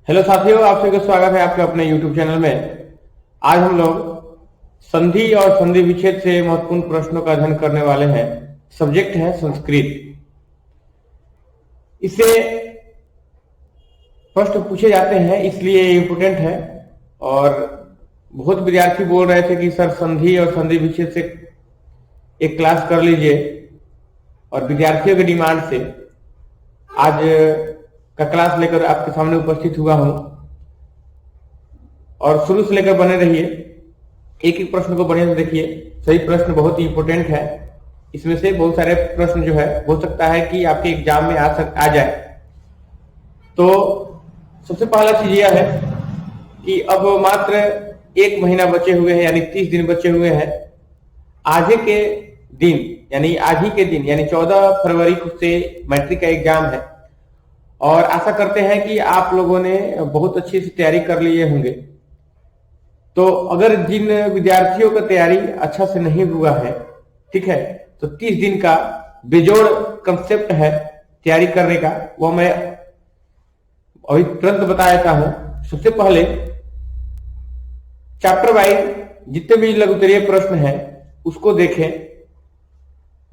Hello साथियों, आप सभी का स्वागत है आपके अपने YouTube चैनल में। आज हम लोग संधि और संधि विच्छेद से महत्वपूर्ण प्रश्नों का अध्ययन करने वाले हैं। सब्जेक्ट है संस्कृत। इससे प्रश्न पूछे जाते हैं, इसलिए इम्पोर्टेंट है। और बहुत विद्यार्थी बोल रहे थे कि सर संधि और संधि विच्छेद से एक क्लास कर लीजिए, और विद्यार्थियों की डिमांड से आज का क्लास लेकर आपके सामने उपस्थित हुआ हूं। और शुरू से लेकर बने रहिए, एक एक प्रश्न को बढ़िया से देखिए। सही प्रश्न बहुत ही इंपॉर्टेंट है। इसमें से बहुत सारे प्रश्न जो है हो सकता है कि आपके एग्जाम में आ जाए। तो सबसे पहला चीज यह है कि अब मात्र 1 महीना बचे हुए हैं, यानी 30 दिन बचे हुए हैं। आज के दिन यानी 14 फरवरी से मैट्रिक का एग्जाम है, और आशा करते हैं कि आप लोगों ने बहुत अच्छी से तैयारी कर लिए होंगे। तो अगर जिन विद्यार्थियों का तैयारी अच्छा से नहीं हुआ है, ठीक है, तो 30 दिन का बेजोड़ कंसेप्ट है तैयारी करने का, वो मैं अभी तुरंत बता देता हूं। सबसे पहले चैप्टर वाइज जितने भी लघुत्तरीय प्रश्न हैं उसको देखें,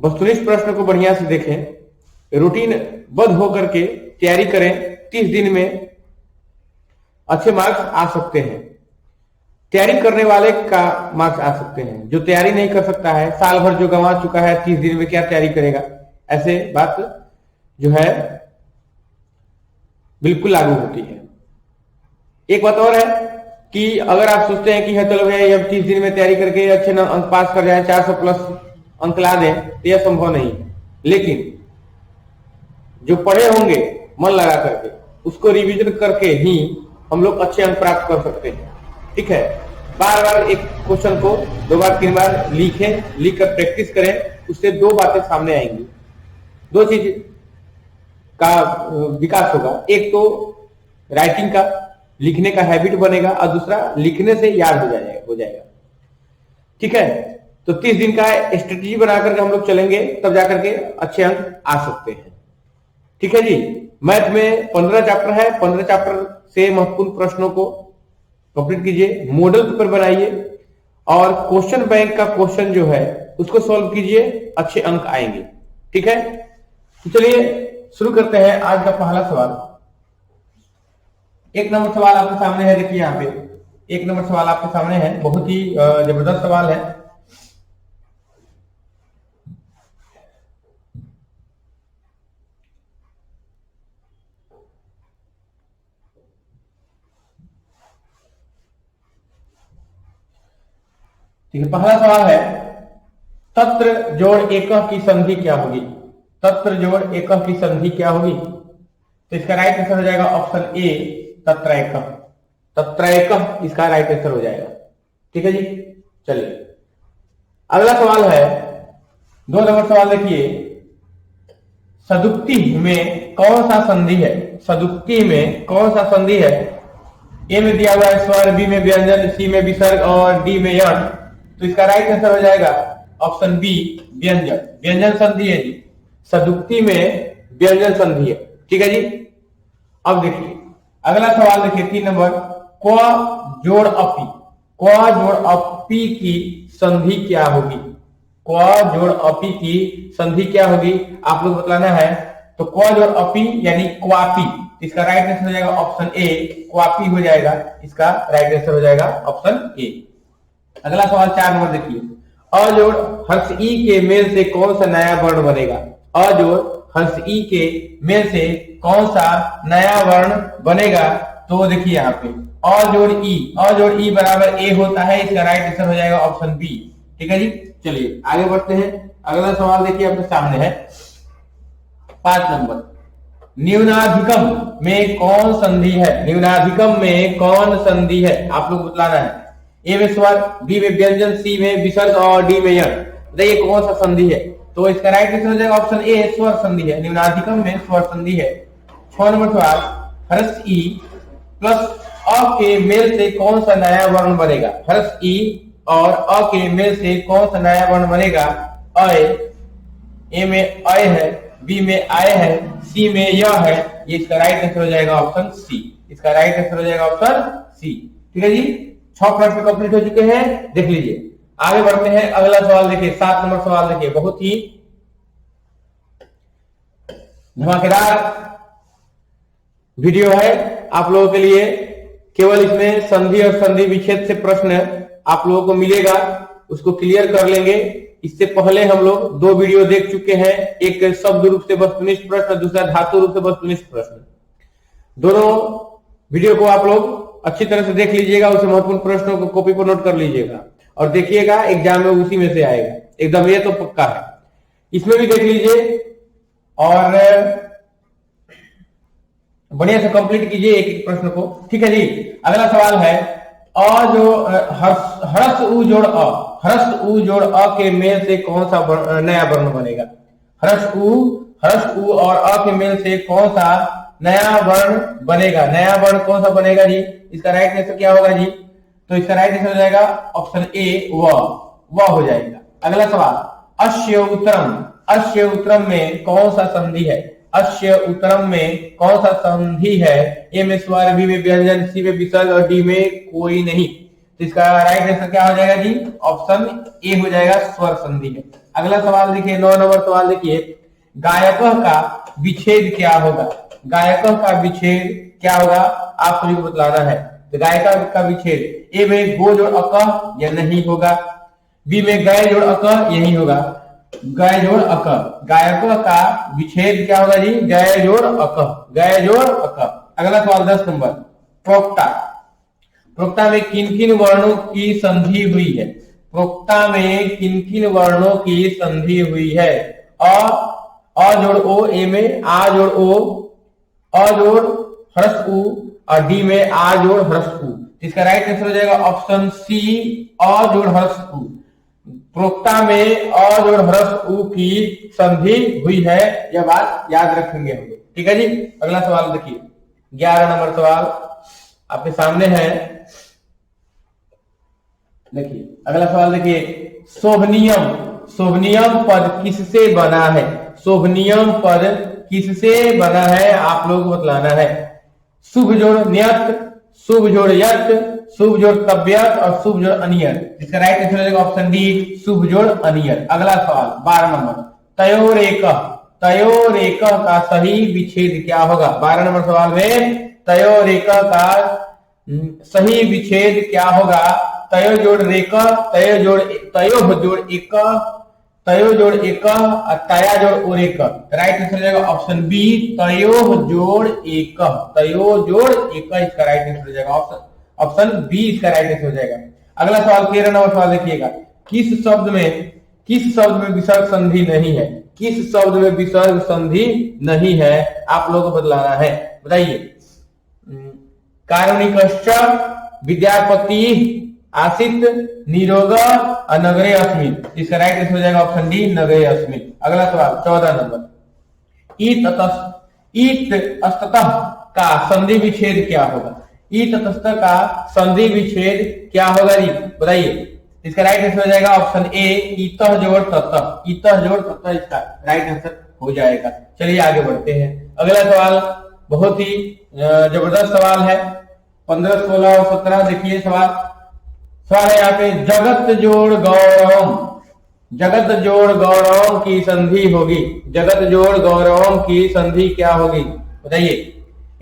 वस्तुनिष्ठ प्रश्न को बढ़िया से देखें, रूटीन बद्ध होकर के तैयारी करें। 30 दिन में अच्छे मार्क्स आ सकते हैं। तैयारी करने वाले का मार्क्स आ सकते हैं। जो तैयारी नहीं कर सकता है, साल भर जो गंवा चुका है, 30 दिन में क्या तैयारी करेगा, ऐसे बात जो है बिल्कुल लागू होती है। एक बात और है कि अगर आप सोचते हैं कि चलो भैया अब 30 दिन में तैयारी करके अच्छे अंक पास कर जाए, 400 प्लस अंक ला दें, तो यह संभव नहीं। लेकिन जो पढ़े होंगे मन लगा करके, उसको रिवीजन करके ही हम लोग अच्छे अंक प्राप्त कर सकते हैं। ठीक है, बार बार एक क्वेश्चन को 2 बार 3 बार लिख कर प्रैक्टिस करें, उससे 2 बातें सामने आएंगी। 2 चीज का विकास होगा। एक तो राइटिंग का, लिखने का हैबिट बनेगा, और दूसरा लिखने से याद हो जाएगा। ठीक है, तो 30 दिन का स्ट्रेटेजी बनाकर के हम लोग चलेंगे, तब जाकर के अच्छे अंक आ सकते हैं। ठीक है जी। मैथ में 15 चैप्टर है, 15 चैप्टर से महत्वपूर्ण प्रश्नों को कंप्लीट कीजिए, मॉडल पेपर बनाइए, और क्वेश्चन बैंक का क्वेश्चन जो है उसको सॉल्व कीजिए, अच्छे अंक आएंगे। ठीक है, तो चलिए शुरू करते हैं आज का पहला सवाल। 1 नंबर सवाल आपके सामने है। देखिए यहाँ पे 1 नंबर सवाल आपके सामने है, बहुत ही जबरदस्त सवाल है। ठीक है, पहला सवाल है, तत्र जोड़ एकह की संधि क्या होगी? तत्र जोड़ एकह की संधि क्या होगी? तो इसका राइट आंसर हो जाएगा ऑप्शन ए, तत्रैकः। तत्रैकः इसका राइट आंसर हो जाएगा। ठीक है जी। चलिए अगला सवाल है, 2 नंबर सवाल देखिए, सदुक्ति में कौन सा संधि है? सदुक्ति में कौन सा संधि है? ए में दिया हुआ है स्वर, बी में व्यंजन, सी में विसर्ग और डी में यण। तो इसका राइट आंसर हो जाएगा ऑप्शन बी, व्यंजन। व्यंजन संधि है जी, सदुक्ति में व्यंजन संधि है। ठीक है जी। अब देखिए अगला सवाल देखिए 3 नंबर, क्व जोड़ अपी। क्व जोड़ अपी की संधि क्या होगी? क्व जोड़ अपी की संधि क्या होगी आप लोग बतलाना है। तो क्व जोड़ अपी यानी क्वापी, इसका राइट आंसर हो जाएगा ऑप्शन ए, क्वापी हो जाएगा। इसका राइट आंसर हो जाएगा ऑप्शन ए। अगला सवाल 4 नंबर देखिए, अजोड़ हर्ष ई के मेल से कौन सा नया वर्ण बनेगा? अजोड़ हर्ष ई के मेल से कौन सा नया वर्ण बनेगा? तो देखिए यहाँ पे अजोड़ ई बराबर ए होता है। इसका राइट आंसर हो जाएगा ऑप्शन बी। ठीक है जी। चलिए आगे बढ़ते हैं। अगला सवाल देखिए आपके सामने है 5 नंबर, न्यूनाधिकम में कौन संधि है? न्यूनाधिकम में कौन संधि है आप लोग बतलाना है। ए में स्वर, बी में व्यंजन, सी में विसर्ग और डी में यण। बताइए कौन सा संधि है? तो इसका राइट आंसर हो जाएगा ऑप्शन ए, स्वर संधि है। न्यूनाधिकम में स्वर संधि है। 6 नंबर सवाल, हर्ष ई प्लस अ के मेल से कौन सा नया वर्ण बनेगा? हर्ष ई और अ के मेल से कौन सा नया वर्ण बनेगा? अय, ए में अय है, बी में आय है, सी में यह है। ये इसका राइट आंसर हो जाएगा ऑप्शन सी। इसका राइट आंसर हो जाएगा ऑप्शन सी। ठीक है जी, 6 प्रश्न कंप्लीट हो चुके हैं, देख लीजिए। आगे बढ़ते हैं, अगला सवाल देखिए, 7 नंबर सवाल देखिए, बहुत ही धमाकेदार वीडियो है आप लोगों के लिए। केवल इसमें संधि और संधि विच्छेद से प्रश्न आप लोगों को मिलेगा, उसको क्लियर कर लेंगे। इससे पहले हम लोग 2 वीडियो देख चुके हैं, एक शब्द रूप से वस्तुनिष्ठ प्रश्न, दूसरा धातु रूप से वस्तुनिष्ठ प्रश्न। दोनों वीडियो को आप लोग अच्छी तरह से देख लीजिएगा, उसे महत्वपूर्ण प्रश्नों को कॉपी पर नोट कर लीजिएगा और देखिएगा एग्जाम में उसी में से आएगा एकदम, ये तो पक्का है। इसमें भी देख लीजिए और बढ़िया से कंप्लीट कीजिए एक एक प्रश्न को। ठीक है जी, अगला सवाल है, अ जो हरस उ जोड़ अ, हरस उ जोड़ अ के मेल से कौन सा नया वर्ण बनेगा? हरस उ और अ के मेल से कौन सा नया वर्ण बनेगा? नया वर्ण कौन सा बनेगा जी? इसका राइट आंसर क्या होगा जी? तो इसका राइट आंसर हो जाएगा ऑप्शन ए, व हो जाएगा। अगला सवाल, अस्य उत्तरम, अस्य उत्तरम में कौन सा संधि है? अस्य उत्तरम में कौन सा संधि है? ए में स्वर, बी में व्यंजन, सी में विसर्ग और डी में कोई नहीं। तो इसका राइट आंसर क्या हो जाएगा जी? ऑप्शन ए हो जाएगा, स्वर संधि है। अगला सवाल देखिए, 9 नंबर सवाल देखिए, गायक का विच्छेद क्या होगा? गायक का विच्छेद क्या होगा आप सभी को बतलाना है। तो गायक का विच्छेद, ए में गो जोड़ अक या नहीं होगा, बी में गय जोड़ अक यही होगा, गय जोड़ अक। गायकों का विच्छेद क्या होगा जी? गय जोड़ अक, गय जोड़ अक। अगला सवाल 10 नंबर, प्रोक्ता, प्रोक्ता में किन किन वर्णों की संधि हुई है? प्रोक्ता में किन किन वर्णों की संधि हुई है? अ जोड़ ओ, ए में आ जोड़ ओ, अ जोड़ ह्रस्व उ और डी में आ जोड़ ह्रस्व उ। इसका राइट आंसर हो जाएगा ऑप्शन सी, अ जोड़ ह्रस्व उ। प्रोक्ता में अ जोड़ ह्रस्व उ की संधि हुई है, यह बात याद रखेंगे हम लोग। ठीक है जी, अगला सवाल देखिए, 11 नंबर सवाल आपके सामने है, देखिए अगला सवाल देखिए, शोभनियम, शोभनियम पद किससे बना है? शोभनियम पद किससे बना है आप लोग बतलाना है। शुभ जोड़ नियत, शुभ जोड़ यत, शुभ जोड़ तव्यत और शुभ जोड़ अनियत। इसका राइट आंसर हो जाएगा ऑप्शन डी, शुभ जोड़ अनियत। अगला सवाल 12 नंबर, तयोरेकः, तयोरेकः का सही विच्छेद क्या होगा? 12 नंबर सवाल में तयोरेकः का सही विच्छेद क्या होगा? तयो जोड़ रेक, तयो जोड़ एक, तयो जोड़ एक, तया जोड़ और एक। राइट आंसर हो जाएगा ऑप्शन बी, तयो जोड़ एक, तयो जोड़ एक। इसका राइट आंसर हो जाएगा ऑप्शन बी, इसका राइट आंसर हो जाएगा। अगला सवाल 13 नंबर सवाल देखिएगा, किस शब्द में विसर्ग संधि नहीं है? किस शब्द में विसर्ग संधि नहीं है आप लोगों को बतलाना है, बताइए। कारुणिकश्च, विद्यापति, आसित, निरोग, नगरे अस्मिन। इसका राइट आंसर हो जाएगा ऑप्शन डी, नगरे अस्मिन। अगला सवाल 14 नंबर, ईत अस्ततः का संधि विच्छेद क्या होगा? ईत अस्ततः का संधि विच्छेद क्या होगा जी, बताइए। इसका राइट आंसर हो जाएगा ऑप्शन ए, ईतः जोड़ ततः, ईतः जोड़ ततः इसका राइट आंसर हो जाएगा। चलिए आगे बढ़ते हैं। अगला सवाल बहुत ही जबरदस्त सवाल है, 15, 16 और 17 देखिए सवाल है यहाँ पे, जगत जोड़ गौरवम, जगत जोड़ गौरवम की संधि होगी, जगत जोड़ गौरवम की संधि क्या होगी बताइए।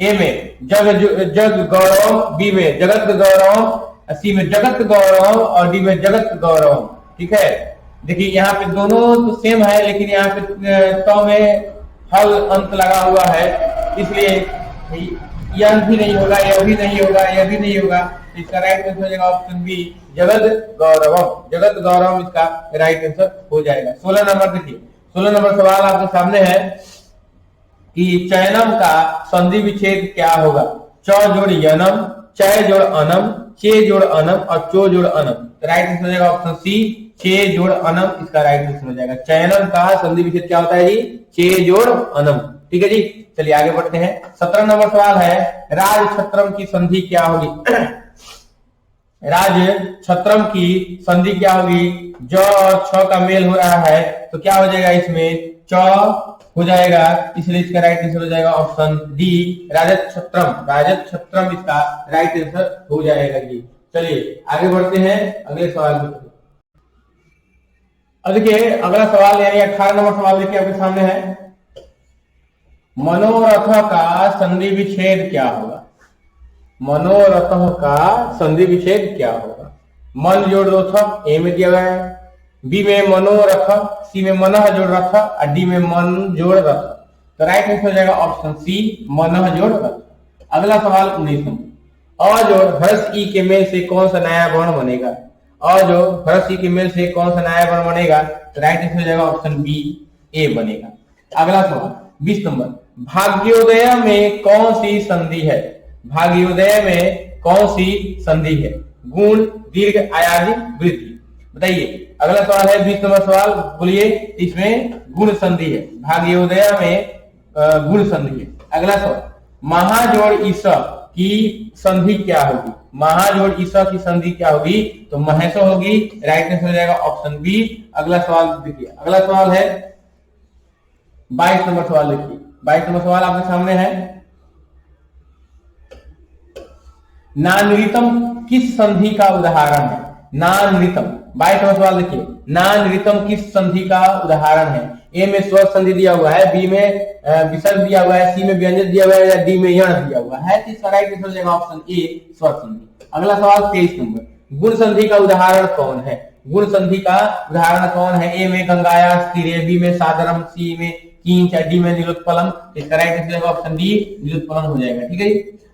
ए में जग गौरवम, बी में जगत गौरवम, सी में जगत गौरवम और डी में जगत गौरवम। ठीक है, देखिए यहाँ पे दोनों तो सेम है, लेकिन यहाँ पे तो में हल अंत लगा हुआ है, इसलिए यह भी नहीं होगा, यह भी नहीं होगा, यह भी नहीं होगा। इसका राइट आंसर हो जाएगा ऑप्शन बी, जगत गौरवम, जगत गौरवम इसका राइट आंसर हो जाएगा। 16 नंबर देखिए, 16 नंबर सवाल आपके सामने है कि चयनम का संधि विच्छेद क्या होगा? च जोड़ यनम, चय जोड़ अनम, चे जोड़ अनम और चो जोड़ अनम। राइट आंसर हो जाएगा ऑप्शन सी, चे जोड़ अनम इसका राइट आंसर हो जाएगा। चयनम का संधि विच्छेद क्या होता है जी? चे जोड़ अनम। ठीक है जी, चलिए आगे बढ़ते हैं। 17 नंबर सवाल है, राज छत्रम की संधि क्या होगी? राज छत्रम की संधि क्या होगी, ज और छ का मेल हो रहा है तो क्या हो जाएगा, इसमें च हो जाएगा, इसलिए इसका राइट आंसर हो जाएगा ऑप्शन डी, राजत छत्रम। राजत छत्रम इसका राइट आंसर हो जाएगा जी। चलिए आगे बढ़ते हैं अगले सवाल में। अब देखिए अगला सवाल यानी 18 नंबर सवाल देखिए आपके सामने है, मनोरथ का संधि विच्छेद क्या होगा। मनोरथ का संधि विच्छेद क्या होगा। मन जोड़ रथ ए में दिया गया है, बी में मनोरथ, सी में मनः जोड़ रथ और डी में मन जोड़ रथ। तो राइट आंसर हो जाएगा ऑप्शन सी, मनः जोड़ रथ। अगला सवाल 19 नंबर, अ जोड़ हर्ष ई के मेल से कौन सा नया वर्ण बनेगा। अ जो हर्ष ई के मेल से कौन सा नया वर्ण बनेगा, तो राइट आंसर हो जाएगा ऑप्शन बी, ए बनेगा। अगला सवाल 20 नंबर, भाग्योदय में कौन सी संधि है। भाग्योदय में कौन सी संधि है, गुण, दीर्घ, आयाजी, वृद्धि, बताइए। अगला सवाल है 20 नंबर सवाल, बोलिए, इसमें गुण संधि है, भाग्योदय में गुण संधि है। अगला सवाल, महाजोड़ ईस की संधि क्या होगी। महाजोड़ ईस की संधि क्या होगी, तो महेशो होगी, राइट आंसर हो जाएगा ऑप्शन बी। अगला सवाल देखिए, अगला सवाल है 22 नंबर सवाल देखिए। 22 नंबर सवाल आपके सामने है, नानृतम किस संधि का उदाहरण है। नानृतम 22 नंबर सवाल देखिए, नानृतम किस संधि का उदाहरण है। ए में स्वर संधि दिया हुआ है, बी में विसर्ग दिया हुआ है, सी में व्यंजन दिया हुआ है या डी में यण दिया हुआ है। तो इसका राइट आंसर हो जाएगा ऑप्शन ए, स्वर संधि। अगला सवाल 23 नंबर, गुण संधि का उदाहरण कौन है। गुण संधि का उदाहरण कौन है। ए में गंगाया स्थिरे, बी में सादरम, सी में कींच, डी में निरुत्पलम। इसका राइट आंसर होगा ऑप्शन डी, निरुत्पलम हो जाएगा। ठीक है,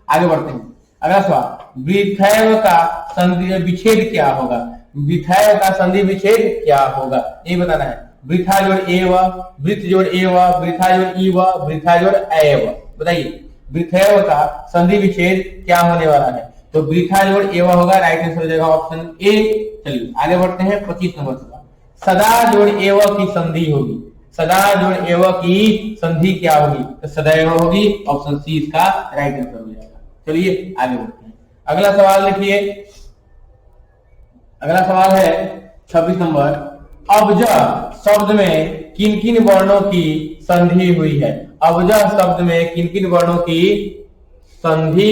आगे बढ़ते हैं। अगला सवाल, वृथैव का संधि विच्छेद क्या होगा। वृथैव का संधि विच्छेद क्या होगा, ये बताना है। वृथा जोड़ एव, वृथ जोड़ एव, वृथा जोड़ इव, वृथा जोड़ एव, बताइए वृथैव का संधि विच्छेद क्या होने वाला है। तो वृथा जोड़ एव होगा, राइट आंसर हो जाएगा ऑप्शन ए। चलिए आगे बढ़ते हैं 25 नंबर सवाल, सदा जोड़ एव की संधि होगी। सदा जोड़ एव की संधि क्या होगी, तो सदैव होगी, ऑप्शन सी इसका राइट आंसर हो जाएगा। चलिए आगे बढ़ते हैं। अगला सवाल देखिए, अगला सवाल है 26 नंबर, अब्ज शब्द में किन किन वर्णों की संधि हुई है। अब्ज शब्द में किन किन वर्णों की संधि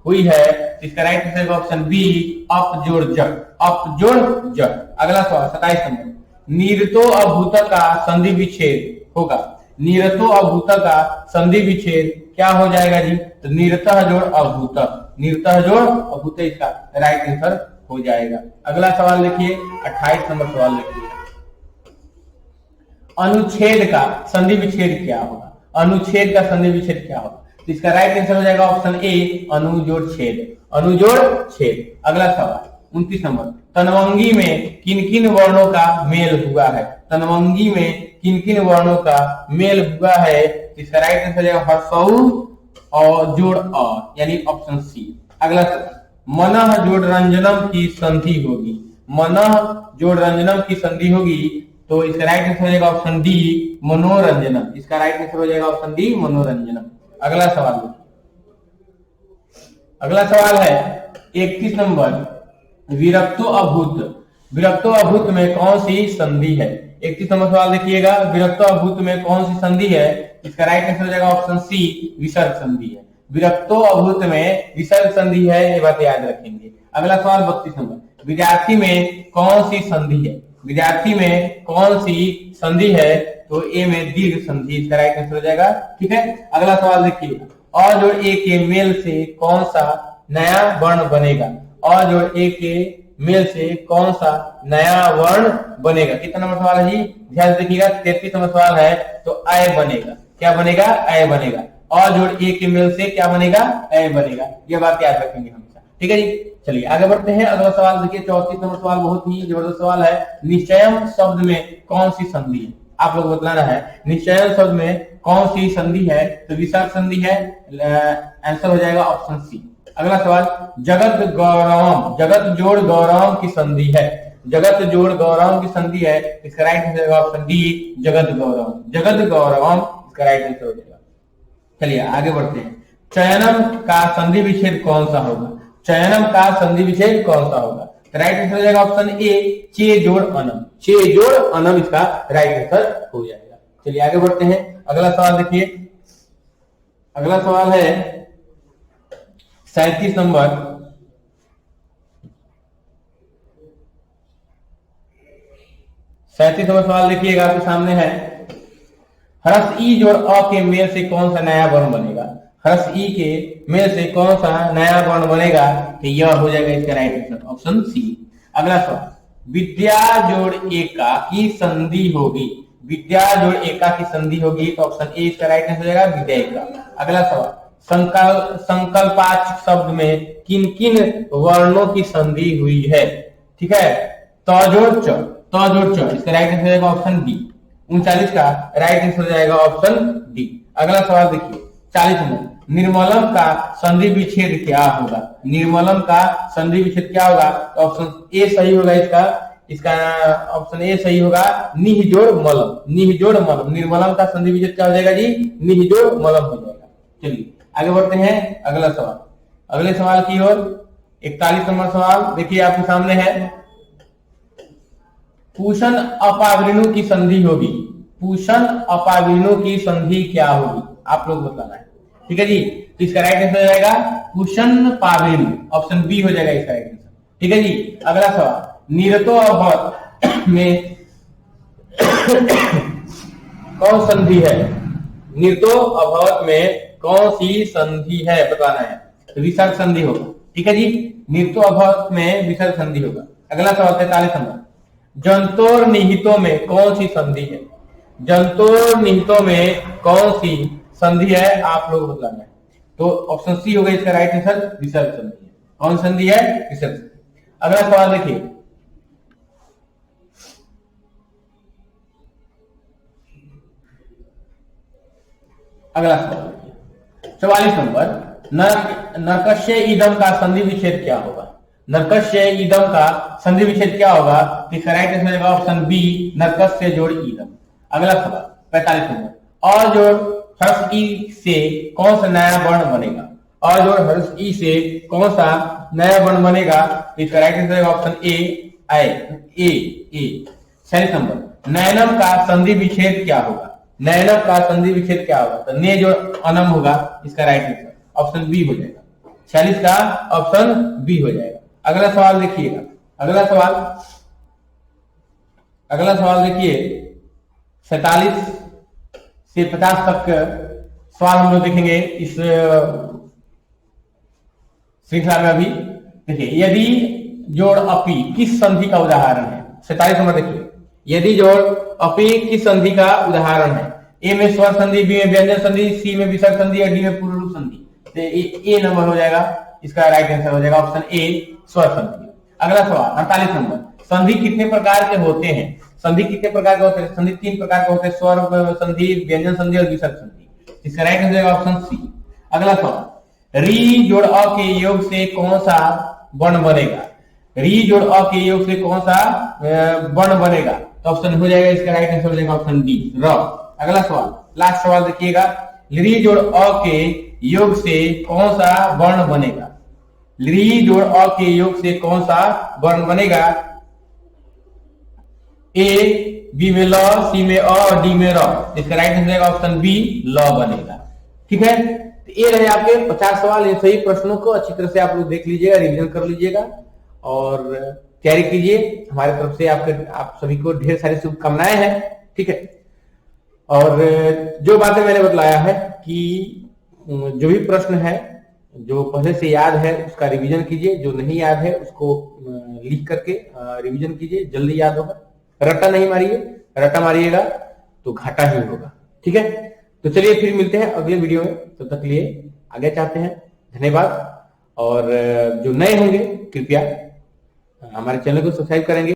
हुई है, इसका राइट आंसर ऑप्शन बी, अप जोड़ ज, अप जोड़ ज। अगला सवाल 27 नंबर, निरतो अभूत का संधि विच्छेद होगा। निरतो अभूत का संधि विच्छेद क्या हो जाएगा जी, तो निरतः जोड़ अभूत, निरतः जोड़ अभूत इसका राइट आंसर हो जाएगा। अगला सवाल देखिए 28 नंबर सवाल देखिए, अनुच्छेद का संधि विच्छेद क्या होगा। अनुच्छेद का संधि विच्छेद क्या होगा, तो इसका राइट आंसर हो जाएगा ऑप्शन ए, अनुजोड़ छेद, अनुजोड़ छेद। अगला सवाल 29 नंबर, तनवंगी में किन किन वर्णों का मेल हुआ है। तनवंगी में किन किन वर्णों का मेल हुआ है, इसका राइट आंसर हो जाएगा हर्षऊ और जोड़ अ, यानी ऑप्शन सी। अगला सवाल, मनः जोड़ रंजनम की संधि होगी। मनः जोड़ रंजनम की संधि होगी, तो इसका राइट आंसर हो जाएगा ऑप्शन डी, मनोरंजनम। इसका राइट आंसर हो जाएगा ऑप्शन डी, मनोरंजनम। अगला सवाल, अगला सवाल है 31 नंबर, विरक्तो अभूत। विरक्तो अभूत में कौन सी संधि है। 31 नंबर सवाल देखिएगा, विरक्तो अभूत में कौन सी संधि है, इसका राइट आंसर हो जाएगा ऑप्शन सी, विसर्ग संधि है। विरक्तो अभूत में विसर्ग संधि है, ये बात याद रखेंगे। अगला सवाल 32 नंबर, विद्यार्थी में कौन सी संधि है। विद्यार्थी में कौन सी संधि है, तो ए में दीर्घ संधि, इसका राइट आंसर हो जाएगा। ठीक है, अगला सवाल देखिए, और जोड़ ए के मेल से कौन सा नया वर्ण बनेगा। और जोड़ ए के मेल से कौन सा नया वर्ण बनेगा। कितना नंबर सवाल है जी, ध्यान से देखिएगा, 33 नंबर सवाल है। तो अय बनेगा, क्या बनेगा, अय बनेगा। और जोड़ ए के मेल से क्या बनेगा, अय बनेगा। ये बात याद रखेंगे हमेशा। ठीक है जी, चलिए आगे बढ़ते हैं। अगला सवाल देखिए 34 नंबर सवाल, बहुत ही जबरदस्त सवाल है। निश्चयम शब्द में कौन सी संधि है, आप लोग बतलाना है। निश्चयम शब्द में कौन सी संधि है, तो विसर्ग संधि है, आंसर हो जाएगा ऑप्शन सी। अगला सवाल, जगत गौरवम, जगत जोड़ गौरवम की संधि है। जगत जोड़ गौरवम की संधि है, इसका राइट आंसर होगा ऑप्शन डी, जगत गौरवम। जगत गौरवम इसका राइट आंसर हो जाएगा। चलिए आगे बढ़ते हैं। चयनम का संधि विच्छेद कौन सा होगा। चयनम का संधि विच्छेद कौन सा होगा? तो राइट आंसर हो जाएगा ऑप्शन ए, चे जोड़ अनम। चे जोड़ अनम इसका राइट आंसर हो जाएगा। चलिए आगे बढ़ते हैं। अगला सवाल देखिए, अगला सवाल है 37 नंबर। 37 नंबर सवाल देखिएगा, आपके सामने है। ह्रस्व ई जोड़ अ के मेल से कौन सा नया वर्ण बनेगा? ह्रस्व ई के मेल से कौन सा नया वर्ण बनेगा? तो यह हो जाएगा इसका राइट आंसर ऑप्शन सी। अगला सवाल, विद्या जोड़ एका की संधि होगी। विद्या जोड़ एका की संधि होगी, तो ऑप्शन ए इसका राइट आंसर हो जाएगा विद्यायिका। अगला सवाल, संकल्पाक्षर शब्द में किन किन वर्णों की संधि हुई है? ठीक है, त जोड़ च, त जोड़ च, इसका राइट आंसर हो जाएगा ऑप्शन डी। 39 का राइट आंसर हो जाएगा ऑप्शन डी। अगला सवाल देखिए 40 में, निर्मलम का संधि विच्छेद क्या होगा? निर्मलम का संधि विच्छेद क्या होगा? तो ऑप्शन ए सही होगा इसका। इसका ऑप्शन ए सही होगा, निह जोड़ मलम। निह जोड़ मलम, निर्मलम का संधि विच्छेद क्या हो जाएगा जी? निह जोड़ मलम हो जाएगा। चलिए आगे बढ़ते हैं अगला सवाल, अगले सवाल की ओर। 41 नंबर सवाल देखिए आपके सामने है। पूषण अपावृणु की संधि होगी। पूषण अपावृणु की संधि क्या होगी? आप लोग बताना है। ठीक है जी, तो इसका राइट आंसर हो जाएगा पूषण पावृणु, ऑप्शन बी हो जाएगा इसका राइट आंसर। ठीक है जी। अगला सवाल, निरतो अभवत में कौन संधि है? निरतो अभवत में कौन सी संधि है बताना है। विसर्ग संधि होगा। ठीक है जी, निरतो अभवत में विसर्ग संधि होगा। अगला सवाल 43 नंबर, जंतोर निहितों में कौन सी संधि है? जंतोर निहितों में कौन सी संधि है? आप लोग बताना है। तो ऑप्शन सी होगा इसका राइट आंसर, विसर्ग संधि है। कौन संधि है? विसर्ग संधि। अगला सवाल देखिए, अगला सवाल 44 नंबर, नरकस्य इदम का संधि विच्छेद क्या होगा? नरकस्य इदम का संधि विच्छेद क्या होगा? इसका राइट आंसर होगा ऑप्शन बी, नरकस्य जोड़ इदम। अगला सवाल 45 नंबर, और जोड़ ह्रस्व ई से कौन सा नया वर्ण बनेगा? और जोड़ ह्रस्व ई से कौन सा नया वर्ण बनेगा? इसका राइट आंसर होगा ऑप्शन ए, आई ए ए। 46 नंबर, नयनम का संधि विच्छेद क्या होगा? नयनम का संधि विच्छेद क्या होगा? तो ने जो अनम होगा, इसका राइट आंसर ऑप्शन बी हो जाएगा। 46 का ऑप्शन बी हो जाएगा। अगला सवाल देखिएगा, अगला सवाल देखिए 47 से 50 तक सवाल हम लोग देखेंगे इस श्रृंखला में। अभी देखिए, यदि जोड़ अपी किस संधि का उदाहरण है? 47 नंबर देखिए, यदि जोड़ अपी किस संधि का उदाहरण है? ए में स्वर संधि, बी में व्यंजन संधि, सी में विसर्ग संधि और डी में पूर्ण रूप संधि। तो ए नंबर हो जाएगा, इसका राइट आंसर हो जाएगा ऑप्शन ए, स्वर संधि। अगला सवाल 48 नंबर, संधि कितने प्रकार के होते हैं? संधि कितने प्रकार के होते हैं? संधि 3 प्रकार के होते हैं, स्वर संधि, व्यंजन संधि और विसर्ग संधि। इसका राइट आंसर होगा ऑप्शन सी। अगला सवाल, री जोड़ अ के योग से कौन सा वर्ण बनेगा? री जोड़ अ के योग से कौन सा वर्ण बनेगा? तो ऑप्शन हो जाएगा, इसका राइट आंसर हो जाएगा ऑप्शन डी, र। अगला सवाल, लास्ट सवाल देखिएगा, री जोड़ अ के योग से कौन सा वर्ण बनेगा? री जोड़ अ के योग से कौन सा वर्ण बनेगा? ए, बी में ल, सी में अ और डी में र। इसका राइट आंसर होगा ऑप्शन बी, ल बनेगा। ठीक है, तो ये रहे आपके 50 सवाल। इन सही प्रश्नों को अच्छी तरह से आप लोग देख लीजिएगा, रिवीजन कर लीजिएगा और तैयारी कीजिए। हमारी तरफ से आप सभी को ढेर सारी शुभकामनाएं हैं। ठीक है, और जो बातें मैंने बतलाया है कि जो भी प्रश्न है, जो पहले से याद है उसका रिवीजन कीजिए, जो नहीं याद है उसको लिख करके रिवीजन कीजिए, जल्दी याद होगा। रट्टा नहीं मारिए, रट्टा मारिएगा तो घाटा ही होगा। ठीक है, तो चलिए फिर मिलते हैं अगले वीडियो में, तब तक लिए आगे चाहते हैं। धन्यवाद। और जो नए होंगे कृपया हमारे चैनल को सब्सक्राइब करेंगे।